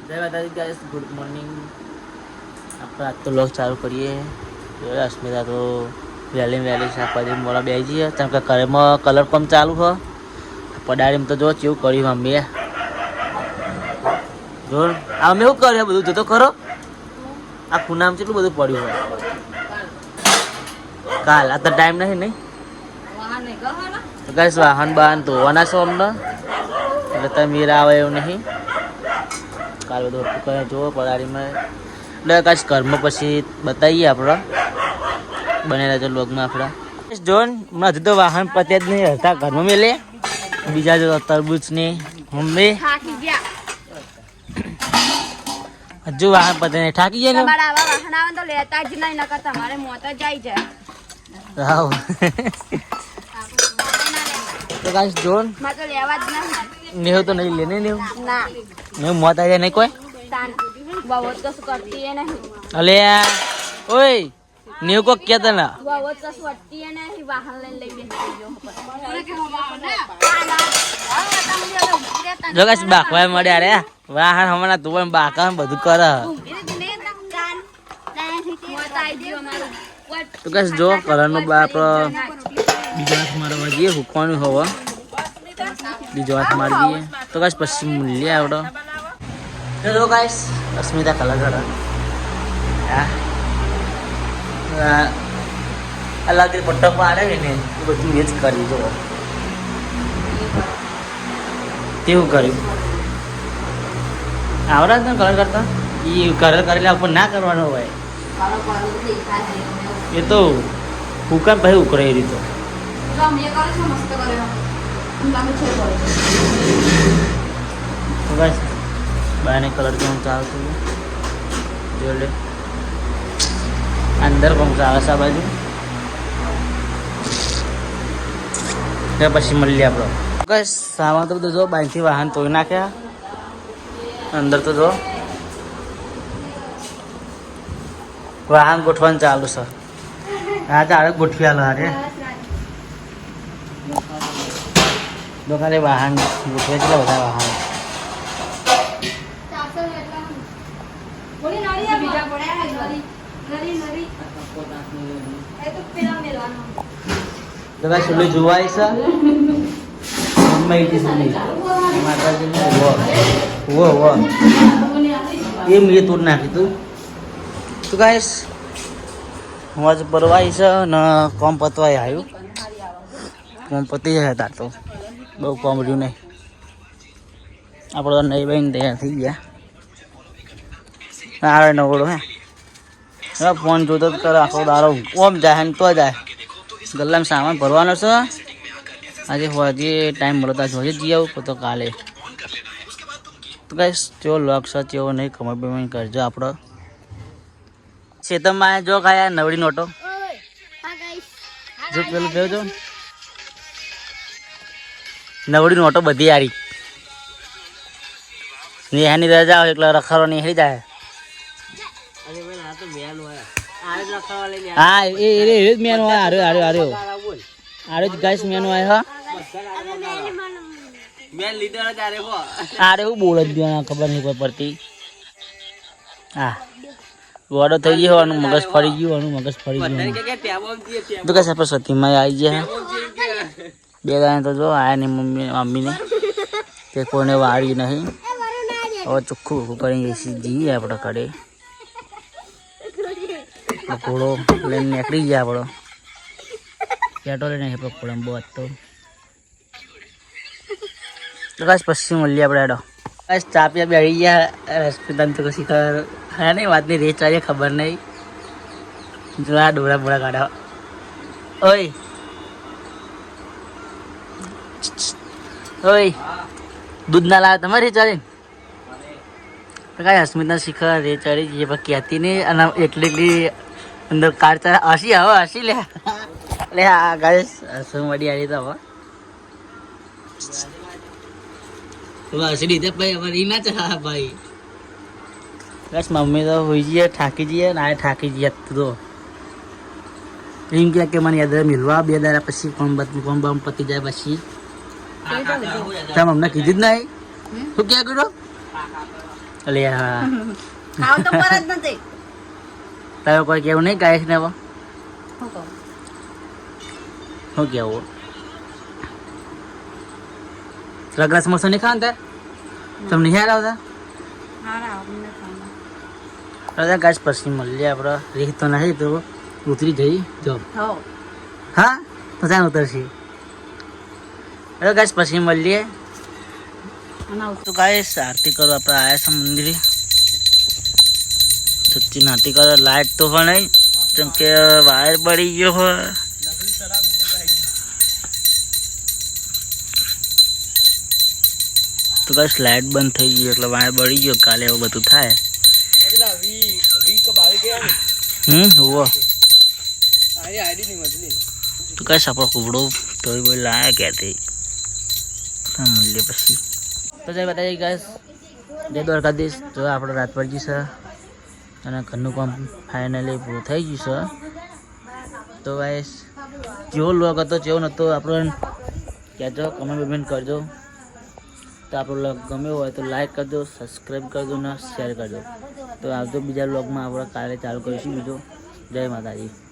જય માતાજી guys, good morning. આપણે આજ તો લોક ચાલુ કરીએ. અસ્મિતા તો વહેલી શાકભાજી મોડા બે જઈએ કેમ કે ઘરમાં કલર કામ ચાલુ હ. પડારીમાં તો જો કેવું કર્યું મમ્મીએ. જો અમે એવું કર્યું બધું જોતો ખરો. આ ખૂનામાં કેટલું બધું પડ્યું હોય. કાલ આ તો ટાઈમ નહીં તો ગાઈસ વાહન બાહન ધોવાના છો અમને એટલે તમે મેરા આવે એવું નહીં. કાલ બધું કરે જુઓ પડારીમાં એટલે કાશ ઘરમાં પછી બતાવીએ આપણે બનેલા છે લોગમાં આપણા જોન હમણાં હજુ તો વાહન પત્યા જ નહીં હતા ઘરમાં મેલે બીજા જો તરબૂચ ને મમ્મી હજુ વાહન પતે નહીં થાકી જાય ને વાહન આવે તો લેતા જ નહીં નકર તમારે મોત જ જાય છે. તો કાશ જોન મારે તો લેવા જ નહીં. નેવું તો નહીં લેને નેવું ના નેવું મોત આવી જાય નહીં કોઈ બહુ કશું કરતી એ નહીં. અલે ઓય નેવું કોક કહેતા ના બહુ કશું વટતી એ નહીં. વાહન લઈને જો કાશ બાકવા મળ્યા રે વાહન હમણાં તું પણ બાકા બધું કરે તો કાશ જો કલરનો બાપ બીજો હાથ મારવા જઈએ હુકવાનું હોવા બીજો હાથ મારી દઈએ તો કાશ પછી મૂલ્ય આવડો જો ગાઈસ અસ્મિતા કલર કરે અલગ પટ્ટો પાડે ને એ બધું એ જ કરી જો તેવું કર્યું આવડે ને કલર કરતા એ કલર કરેલા ઉપર ના કરવાનો હોય એ તો હુકામ ભાઈ ઉકળે એ રીતો બસ બાને કલર કેવું ચાલતું જોડે અંદર કોમ ચાલે છે આ બાજુ પછી મળીએ આપણો બસ સામાન તો બધું જો બાઈકથી વાહન તોડી નાખ્યા અંદર તો જો વાહન ગોઠવાનું ચાલુ છે હા ચાલે ગોઠવી આલો હારે તો ખાલી વાહન ગોઠવે કેટલા બધા વાહન તો ભાઈ સુલી જોવાય છે એ મેં તોડ નાખી તું તું ગાઈશ મોજ પરવાય છે ને કોમ પતવાય આવ્યું કોમ પતી જાય તાર તો બહુ કોમ રહ્યું નહીં આપણે તો નહીં બહીને તૈયાર થઈ ગયા આવે નવડો હે ફોન જોતો જ કરે આખો દારો ઓમ જાય ને તો જાય ગલ્લામાં સામાન ભરવાનો છે આજે હોવાથી ટાઈમ મળે તો જોઈએ જઈ આવું તો કાલે તો ગાઈસ જેવો લોક છે જેવો નહીં ખબર પેમેન્ટ કરજો આપણો ચેતનમાં જો ખાયા નવડી નોટો જો પેલું કહ્યું છો નવડી નોટો બધી હારી નેહાની રજા હોય એટલે રખાડો નીકળી જાય હા એ જ મેન હોય આરે જ ગાઈસ મેન હોય હા આરે હું બોલ જ દેવાના ખબર નહીં પડતી હા ગોડો થઈ ગયો હોવાનું મગજ ફરી ગયું તો કશે આપણે સતીમાં આવી ગયા બે ગાય તો જો આયા નહીં મમ્મીને તે કોઈને વાળ્યું નહીં હવે ચોખ્ખું કરી જઈએ આપણે કડે ઘોડો લઈને નીકળી ગયા આપણો પેટ્રોલ લઈને આપણો ઘોડો બહુ તો કાશ પછી મળીએ આપણે એડો કાશ ચા પીવા બેસી ગયા રસપિતાને તો કશી ખબર હા નહીં વાતની રેચ વાળી ખબર નહીં જો આ ડોળા બોળા કાઢા ઓય દૂધ ના લાવે તમારે રેચ વાળી કાંઈ અસ્મિતના શિખર રેચ વાળી જે પણ કહેતી નહીં અને એટલી અંદર કાઢતા હસી હવે હસી લે એટલે આ ગાઈસ હસું મળી આવી તો હવે હસી લીધે ભાઈ અમારે ના ચા ભાઈ બસ મમ્મી તો હોઈ જઈએ થાકી જઈએ ના થાકી જઈએ તો એમ કે મને યાદ મિલવા બે દાડા પછી કોણ બમ પતી જાય પછી તમે અમને કીધું જ નહીં શું ક્યાં કર્યો અલે હા ખાવ તો પર જ નથી તારે કોઈ કેવું નહીં ગાયક ને હવે હું કહું શું કેવું રગડા સમોસા નહીં ખાવા તાર તમને યાર આવતા હારા અમને ખાવા દાદા ગાય પછી મળીએ આપણે રીત તો નહીં તો ઉતરી જઈ જો હો હા તો ત્યાં ઉતરશી અરે ગાય પછી મળીએ તો ગાય આરતી કરો આપણે આવ્યા છે મંદિરે સચ્ચી આરતી કરો લાઈટ તો પણ નહીં કેમ કે વાયર બળી ગયો હોય તો ગાય લાઈટ બંધ થઈ ગઈ એટલે વાયર બળી ગયો કાલે એવું બધું થાય હોવો તો કઈ આપણો કુબડો તો બોલ લાયા ક્યાંથી મળીએ પછી તો જય બતાવી ગાઈસ જય દ્વારકાધીશ જો આપણે રાત પડી છે અને ઘરનું કામ ફાઇનલી પૂરું થઈ ગયું છે તો ગાઈસ જેવો લોગ હતો જેવો નહોતો આપણને કહેજો કમેન્ટ કરજો તો આપણો લોગ ગમ્યો હોય તો લાઈક કરજો સબસ્ક્રાઈબ કરજો અને શેર કરજો તો આવતો બીજા લોગમાં આપણે કાલે ચાલુ કરીશું બીજો જય માતાજી